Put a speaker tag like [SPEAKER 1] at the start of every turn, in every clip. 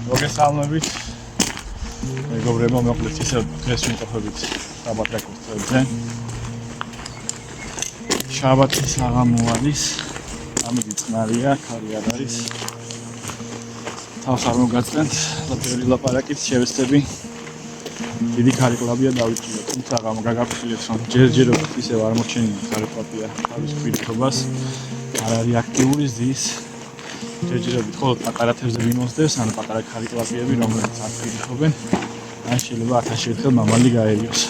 [SPEAKER 1] მოგესალმებით. მეგობრებო, მოკლედ ისე დღეს ვიმყოფებით შაბათ რეკორდზე. შაბათის აღამო არის. ამით წყნარია, ქარი არ არის. თავს არ მოგაწევთ, პირველი ლაპარაკით შევეცდები. დიდი ქარიკლავია დავიწყოთ, თუმცა გამოგაგაფრთხილეთ, რომ ჯერჯერობით ისევ არ მოჩენილი ქარიკლავია თავის პირთობას. არ არის აქტიური ზის. ჯერჯერობით მხოლოდ პატარა თევზები მიმოსდევს, ან პატარა ქარიკლავიები, რომლებიც არ პირთობენ. ან შეიძლება 1000 ერთხელ მამალი გაერიოს.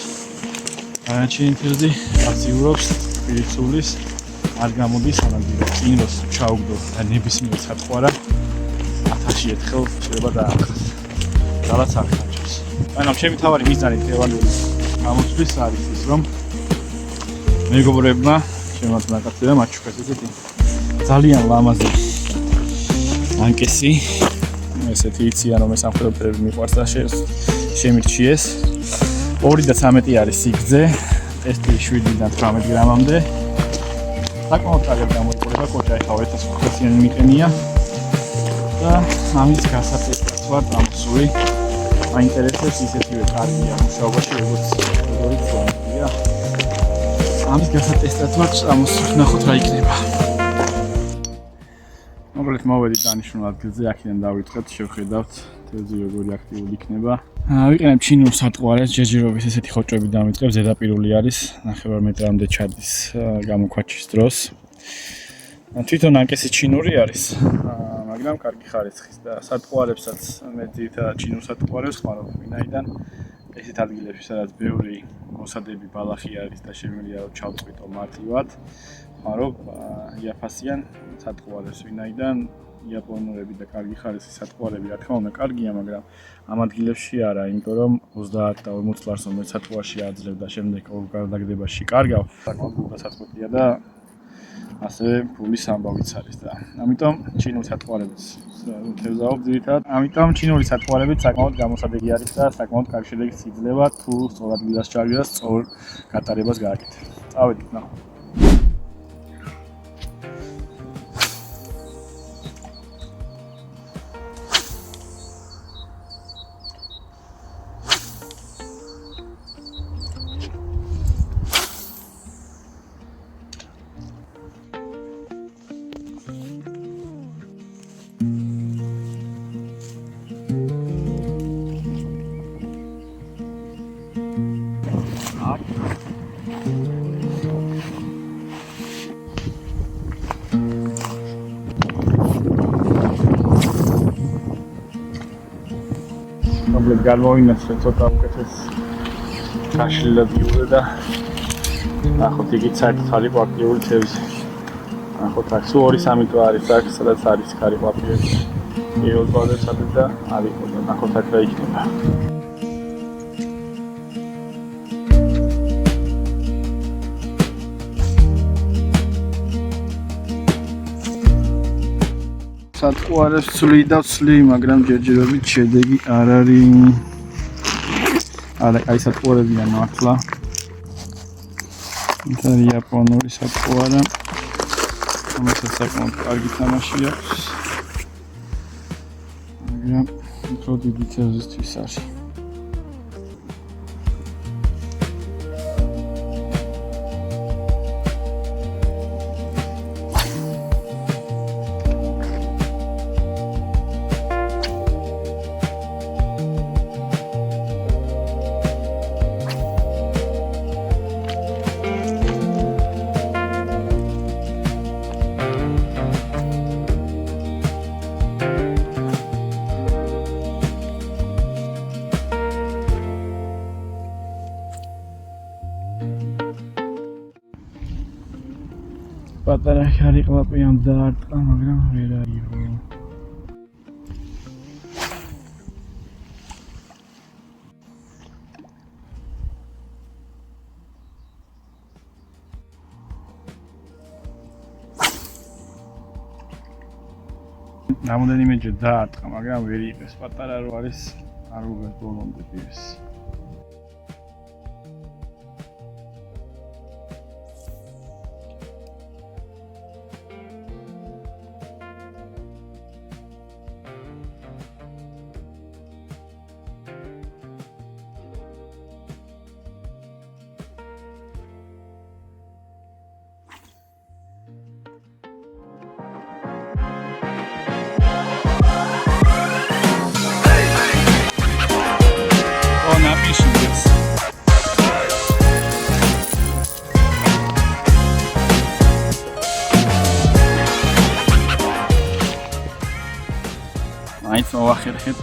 [SPEAKER 1] დანარჩენი თევზი აქტიურობს პირისულის, არ გამოდის ანადგილებს, წინოს ჩაუგდო და ნებისმიერ სათყვარა 1000 ერთხელ შეიძლება დაახოს. რაღაც არ ხარჯავს. ანუ ჩემი თავარი მიზანი დღევანდელი გამოცდის არის ის, რომ მეგობრებმა შემოაწმაკაცება მაჩუქეს ესეთი ძალიან ლამაზი ანკესი, ესეთი იციან რომ ეს ამხელობები მიყვარს და შემირჩიეს. 2.13 არის სიგრძე, ტესტი 7-დან 18 გრამამდე. საკმაოდ კარგად გამოიყურება კოჭა, ეხლა 1500-იანი მიყენია და ამის გასატესტად ვარ დამწული. მაინტერესებს ისეთივე კარგია მუშაობაში, როგორც გზაა. ამის გასატესტად ვარ ნახოთ რა იქნება. მოკლედ მოვედით დანიშნულ ადგილზე, აქედან დავიწყეთ, შევხედავთ თევზი როგორი აქტიური იქნება. ვიყენებ ჩინურ სატყვარეს, ჯერჯერობით ესეთი ხოჭოები დამიწყებ, ზედაპირული არის, 9 მეტრამდე ჩადის გამოქვაჩის დროს. თვითონ ანკესი ჩინური არის, მაგრამ კარგი ხარისხის და სატყვარებსაც მე ძირითადად ჩინურ სატყვარებს ხმარობ, ვინაიდან ესეთ ადგილებში, სადაც ბევრი მოსადები ბალახი არის და შემიძლია რომ ჩავწყვიტო მარტივად, ხმარობ იაფასიან სატყვარებს, ვინაიდან იაპონურები და კარგი ხარისხის სატყვარები რა თქმა უნდა კარგია, მაგრამ ამ ადგილებში არა, იმიტომ რომ 30 და 40 წლს რომ სატყვარში აძლევ და შემდეგ ორ გარდაგდებაში კარგავ, საკმაოდ გულგასაწყვეტია და ასევე ფულის ამბავიც არის და ამიტომ ჩინური სატყვარებიც თევზაობ ძირითადად. ამიტომ ჩინური სატყვარებით საკმაოდ გამოსადეგი არის და საკმაოდ კარგი შედეგს იძლევა თუ სწორ ადგილას ჩავიდას, სწორ გატარებას გააკეთებ. წავედით ნახოთ. Komplet galvojnesc ცოტა უკეთეს გაშლილად იუზე და ნახოთ იგიც საერთოდ არის აქტიური თევზი. ნახოთ აქ სულ 2-3 თვე არის აქ, სადაც არის ქარიკლავიები. პირველ ბაზარსადაც და არის და ნახოთ აქ რა იქნება. სატყვარებს ცვლი და ცვლი, მაგრამ ჯერჯერობით შედეგი არ არის. არა, აი სატყვარებია მართლა. ეს არის იაპონური სატყვარა. ამასაც საკმაოდ კარგი თამაში აქვს. მაგრამ უფრო დიდი თევზისთვის არის. პატარა ქარიკლავიამ დაარტყა, მაგრამ ვერ აიღო. რამოდენიმეჯერ დაარტყა, მაგრამ ვერ იღეს. პატარა რო არის, არ უღებს ბოლომდე პირს. მაინც მოვახერხეთ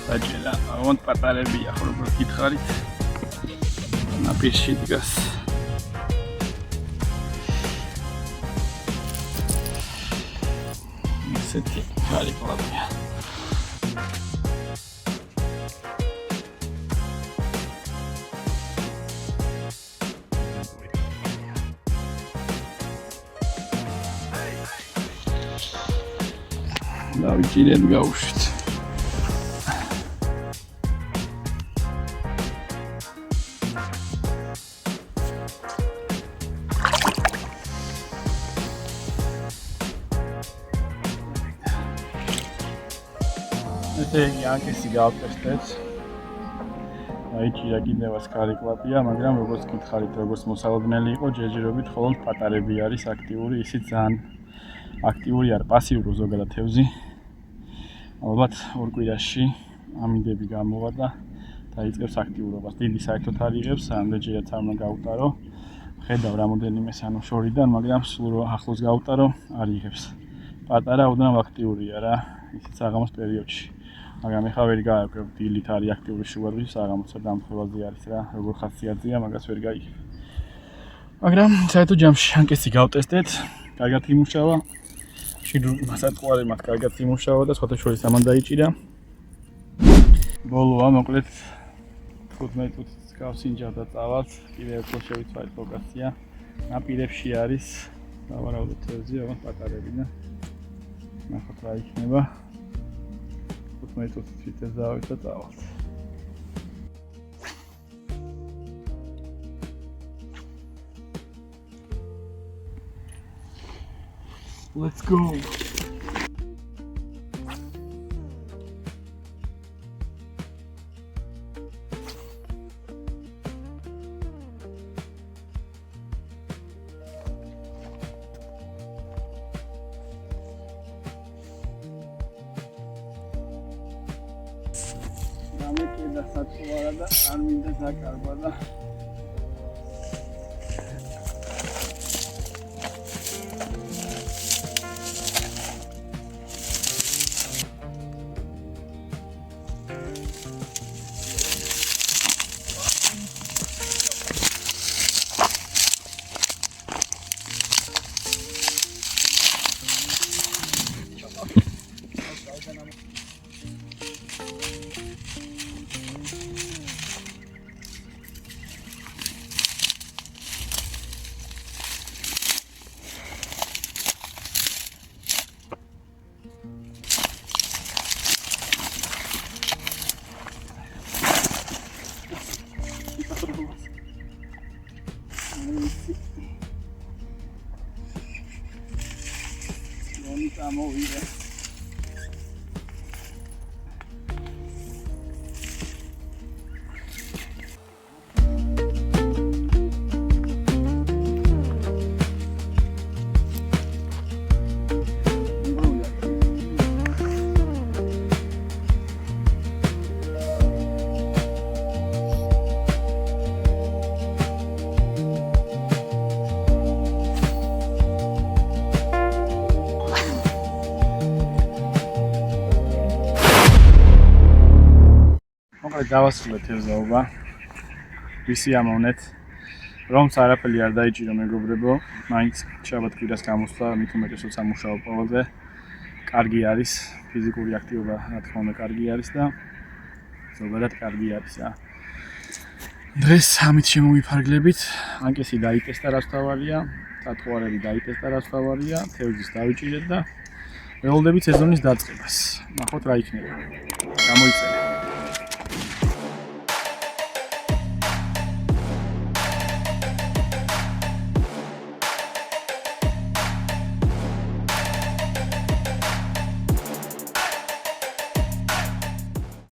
[SPEAKER 1] დაჭერა. აღონდ პატარებია ხო როგორ გითხარით. ნაპირში დგას. ესეთი კარი ყლაპია. დავიჭირეთ გავუშვით. ესე იგი ანკესი გავტესტეთ. დაიჭირა კიდევაც კარი კლაპია, მაგრამ როგორც გითხარით, როგორც მოსალოდნელი იყო, ჯერჯერობით მხოლოდ პატარები არის აქტიური, ისიც ძალიან აქტიური არ პასიური ზოგადად თევზი. ალბათ ორ კვირაში ამინდები გამოვა და დაიწყებს აქტიურობას. დიდი საერთოდ არ იღებს, ამდენჯერაც არ უნდა გაუტარო. ხედავ რამოდენიმე შორიდან, მაგრამ სულ ახლოს გაუტარო არ იღებს. პატარა უდნავ აქტიურია რა, ისიც საღამოს პერიოდში. მაგრამ ეხლა ვერ გააკეთებ, დილით არის აქტიური შუადღის, საღამოცა დამხევაზე არის რა, როგორ ხასიათზეა, მაგას ვერ გაიგებ. მაგრამ საერთოდ ჯამში ანკესი გავტესტეთ, კარგად იმუშავა. მასატყუარი მათ კარგად იმუშავა და სხვათა შორის ამან დაიჭირა. ბოლოა მოკლედ 15 წუთის გავსინჯა და წავალთ. კიდევ უფრო შევიცვალეთ ლოკაცია. ნაპირებში არის დავარავდოთ თევზი, აღარ პატარები და ნახოთ რა იქნება. 15 წუთის ვიწეს დავით და წავალთ. Let's go. Ramekeda satuvara da arminda zakarba da. Amore. დავასრულეთ ეზაობა. ვისი ამოვნეთ, რომც არაფერი არ დაიჭირო მეგობრებო, მაინც შაბათ კვირას გამოსვლა, მით უმეტესად სამუშაო პოვაზე. კარგი არის, ფიზიკური აქტივობა რა თქმა უნდა კარგი არის და ზოგადად კარგი არის რა. დღეს ამით შემოვიფარგლებით, ანკესი დაიტესტა რაც თავარია, სატყუარები დაიტესტა რაც თავარია, თევზის დავიჭირეთ და ველოდებით სეზონის დაწყებას. ნახოთ რა იქნება. გამოიწერეთ.